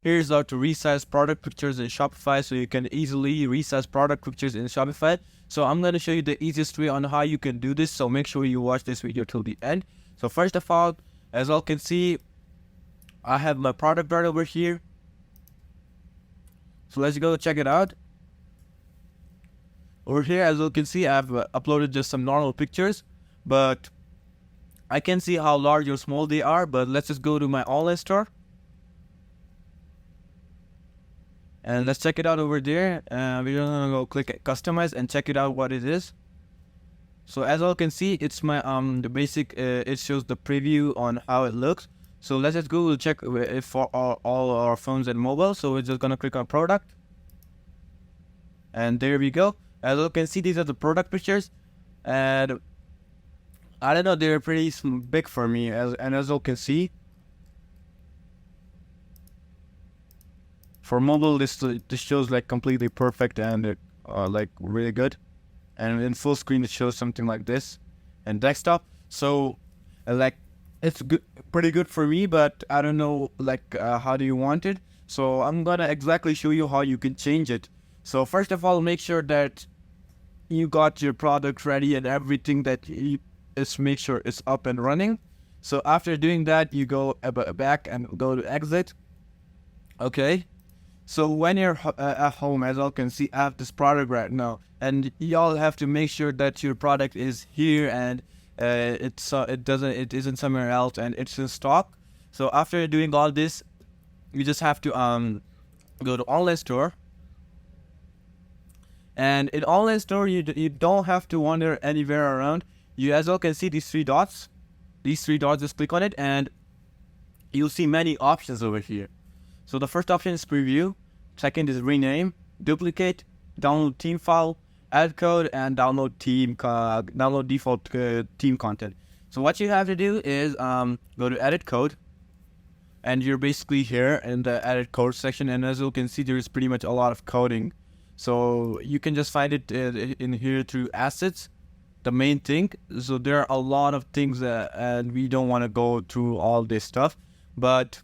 Here's how to resize product pictures in Shopify, so you can easily resize product pictures in Shopify. So I'm going to show you the easiest way on how you can do this, so make sure you watch this video till the end. So first of all, as you can see, I have my product right over here. So let's go check it out. Over here, as you can see, I've uploaded just some normal pictures, but I can see how large or small they are. But let's just go to my online store and let's check it out over there. We're gonna go click customize and check it out what it is. So as you can see, it's my the basic. It shows the preview on how it looks. So let's just go check it for all our phones and mobile. So we're just gonna click on product, and there we go. As you can see, these are the product pictures, and I don't know, they're pretty big for me. As you can see, for mobile, this shows like completely perfect and like really good. And in full screen, it shows something like this. And desktop, so like it's good, pretty good for me. But I don't know like how do you want it? So I'm gonna exactly show you how you can change it. So first of all, make sure that you got your product ready and everything that you is make sure it's up and running. So after doing that, you go back and go to exit. Okay. So when you're at home, as you can see, I have this product right now, and y'all have to make sure that your product is here and it isn't somewhere else and it's in stock. So after doing all this, you just have to go to online store. And in online store, you don't have to wander anywhere around. You as well can see these three dots. Just click on it, and you'll see many options over here. So the first option is preview. Second is rename, duplicate, download theme file, add code, and download default theme content. So what you have to do is go to edit code, and you're basically here in the edit code section. And as you can see, there is pretty much a lot of coding. So you can just find it in here through assets, the main thing. So there are a lot of things and we don't want to go through all this stuff. But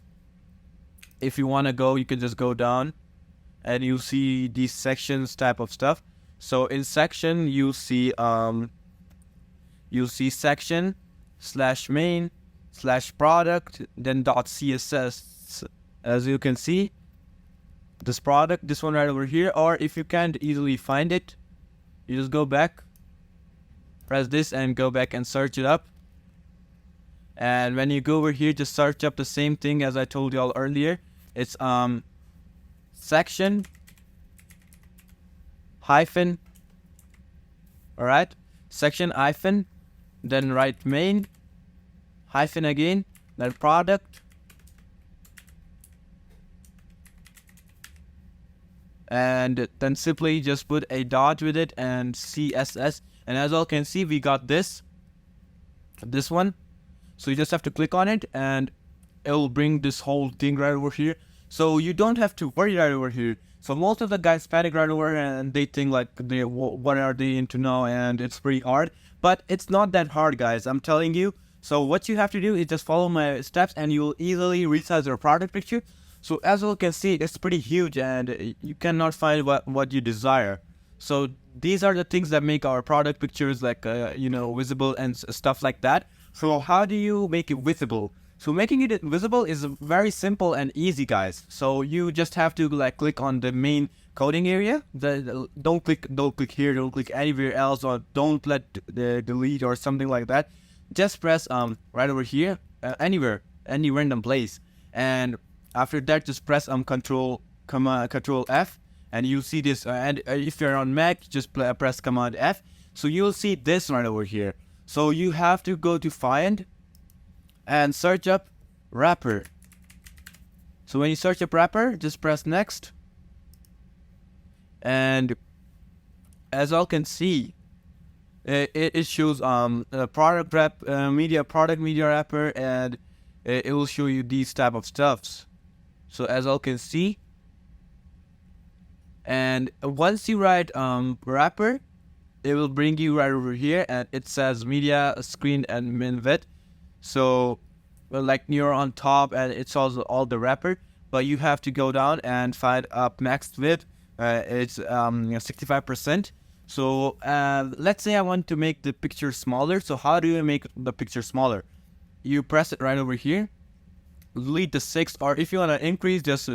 if you want to go, you can just go down and you'll see these sections type of stuff. So in section, you'll see section /main/product, then .css. As you can see, this product, this one right over here. Or if you can't easily find it, you just go back, press this and go back and search it up. And when you go over here, just search up the same thing as I told y'all earlier. It's section hyphen, alright, section hyphen, then write main hyphen again, then product, and then simply just put a dot with it and CSS. And as you can see, we got this one. So you just have to click on it and it will bring this whole thing right over here. So you don't have to worry right over here. So most of the guys panic right over and they think like, what are they into now? And it's pretty hard, but it's not that hard, guys. I'm telling you. So what you have to do is just follow my steps and you'll easily resize your product picture. So as you can see, it's pretty huge and you cannot find what you desire. So these are the things that make our product pictures like, visible and stuff like that. So how do you make it visible? So making it visible is very simple and easy, guys. So you just have to like click on the main coding area. Don't click here, don't click anywhere else, or don't let delete or something like that. Just press right over here, anywhere, any random place. And after that, just press Control F, and you'll see this. And if you're on Mac, just press Command F. So you'll see this right over here. So you have to go to find and search up wrapper. So when you search up wrapper, just press next. And as you can see, it shows product media wrapper, and it will show you these type of stuffs. So as you can see, and once you write wrapper, it will bring you right over here, and it says media screen and min width. So like you're on top, and it's also all the wrapper. but you have to go down and find up max width. It's 65%. So let's say I want to make the picture smaller. So how do you make the picture smaller? You press it right over here, delete the 6, or if you want to increase, just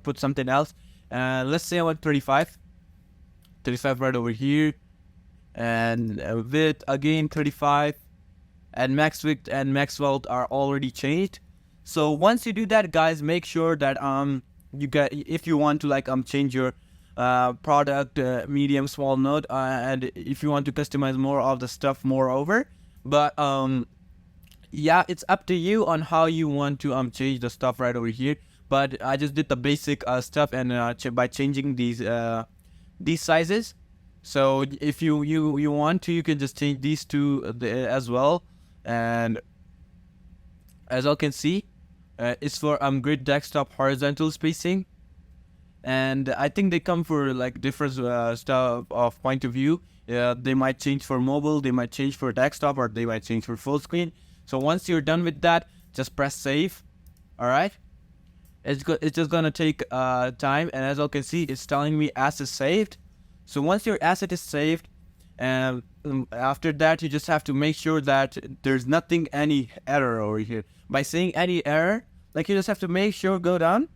put something else. Let's say I want 35 right over here, and width again 35, and max width and max wealth are already changed. So once you do that, guys, make sure that you get, if you want to like change your product medium small note, and if you want to customize more of the stuff moreover, but yeah, it's up to you on how you want to change the stuff right over here. But I just did the basic stuff, and by changing these sizes. So if you want to, you can just change these two as well. And as you can see, it's for grid desktop horizontal spacing, and I think they come for like different stuff of point of view. They might change for mobile, they might change for desktop, or they might change for full screen. So once you're done with that, just press save. All right, it's just gonna take time, and as you can see, it's telling me asset saved. So once your asset is saved, and after that, you just have to make sure that there's nothing, any error over here. By saying any error, like, you just have to make sure, go down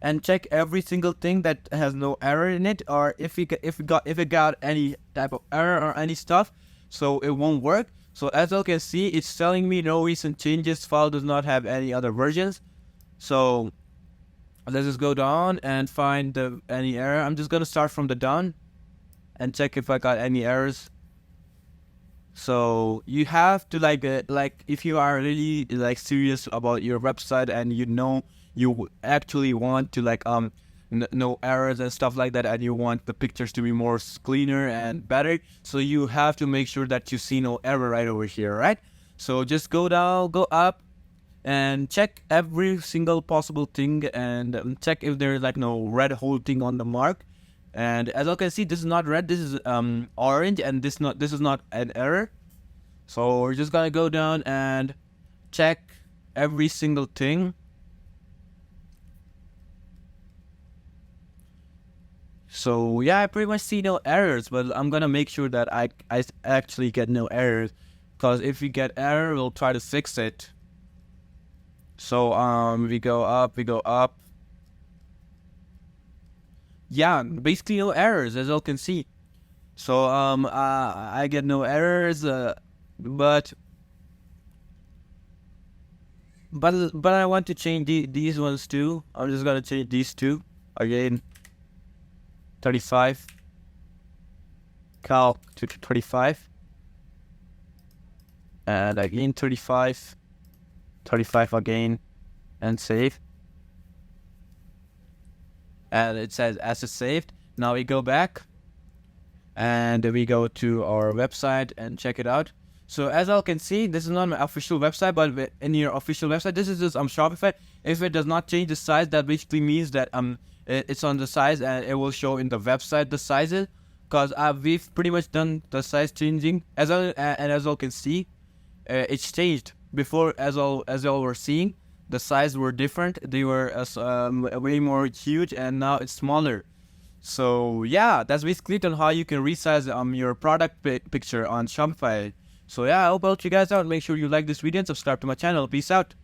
and check every single thing that has no error in it, or if it got any type of error or any stuff, so it won't work. So as you can see, it's telling me no recent changes, file does not have any other versions. So let's just go down and find any error. I'm just gonna start from the down and check if I got any errors. So you have to like if you are really like serious about your website, and you actually want to like no errors and stuff like that, and you want the pictures to be more cleaner and better, so you have to make sure that you see no error right over here, right? So just go down, go up, and check every single possible thing, and check if there's like no red whole thing on the mark. And as you can see, this is not red, this is orange, and this is not an error. So we're just gonna go down and check every single thing. So yeah, I pretty much see no errors, but I'm gonna make sure that I actually get no errors, because if we get error, we'll try to fix it. So we go up. Yeah, basically no errors, as you can see. So I get no errors, but I want to change these ones too. I'm just gonna change these two again. 35 calc to 35, and again 35 again, and save. And it says asset saved. Now we go back and we go to our website and check it out. So as you can see, this is not my official website, but in your official website, this is just Shopify. If it does not change the size, that basically means that it's on the size, and it will show in the website the sizes, because we've pretty much done the size changing. And as you can see, it's changed. Before, as y'all were seeing, the size were different. They were way more huge, and now it's smaller. So yeah, that's basically it on how you can resize your product picture on Shopify. So yeah, I hope I helped you guys out. Make sure you like this video and subscribe to my channel. Peace out.